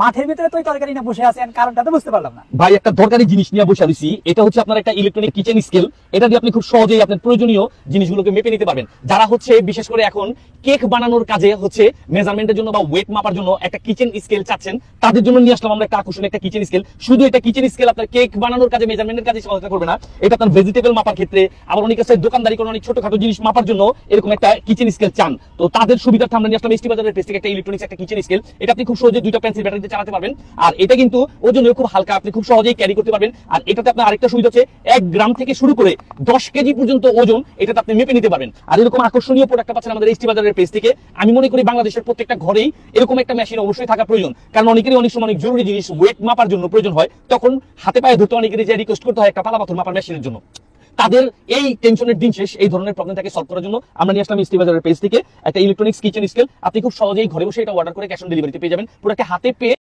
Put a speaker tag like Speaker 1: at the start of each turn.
Speaker 1: মাঠের ভিতরে তুই তরকারি না বসে আছেন, কারণটা তো বুঝতে পারলাম না
Speaker 2: ভাই। একটা দরকারি জিনিস নিয়ে বসে আছি, এটা হচ্ছে আপনার একটা ইলেকট্রনিক কিচেন স্কেল। এটা দিয়ে আপনি খুব সহজেই আপনার প্রয়োজনীয় জিনিসগুলোকে মেপে নিতে পারবেন। যারা হচ্ছে বিশেষ করে এখন কেক বানানোর কাজে হচ্ছে মেজারমেন্টের জন্য বা ওয়েট মাপার জন্য একটা কিচেন স্কেল চাচ্ছেন, তাদের জন্য নিয়ে আসলাম আমরা একটা আকর্ষণীয় একটা কিচেন স্কেল। শুধু এটা কিচেন স্কেল আপনার কেক বানানোর কাজে মেজারমেন্টের কাজে সহায়তা করবে না, এটা আপনার ভেজিটেবল মাপার ক্ষেত্রে, আবার অনেক কাছে দোকানদারি কোনো অনেক ছোটখাটো জিনিস মাপার জন্য এরকম একটা কিচেন স্কেল চান। তো তাদের সুবিধার্থে আমরা নিয়ে আসলাম এসটি বাজারের পেজ থেকে একটা ইলেকট্রনিক্স একটা কিচেন স্কেল। এটা আপনি খুব সহজে 2টা পেন্সিল ব্যাটারিতে চালাতে পারবেন, আর এটা কিন্তু ওজনে খুব হালকা, আপনি খুব সহজেই ক্যারি করতে পারবেন। আর এটাতে আপনার আরেকটা সুবিধা হচ্ছে 1 গ্রাম থেকে শুরু করে 10 কেজি পর্যন্ত ওজন এটাতে আপনি মেপে নিতে পারবেন। আর এরকম আকর্ষণীয় প্রোডাক্টটা পাচ্ছেন আমাদের এসটি বাজারের পেজ থেকে। আমি মনে করি বাংলাদেশের প্রত্যেকটা ঘরেই এরকম একটা মেশিন অবশ্যই থাকা প্রয়োজন, কারণ অনেকেরই অনেক সময় অনেক জরুরি জিনিস ওয়েট মাপার জন্য প্রয়োজন হয়, তখন হাতে পায়ে ধরতে অনেকেরই যে রিকোয়েস্ট করতে হয় একটা পালা পাথর মাপার মেশিনের জন্য। তাদের এই টেনশনের দিন শেষ, এই ধরনের প্রবলেমটাকে সলভ করার জন্য আমরা নিয়ে আসলাম এসটি বাজারের পেজ থেকে একটা ইলেকট্রনিক্স কিচেন স্কেল। আপনি খুব সহজেই ঘরে বসে এটা অর্ডার করে ক্যাশ অন ডেলিভারিতে পেয়ে যাবেন। প্রোডাক্টে হাতে পেয়ে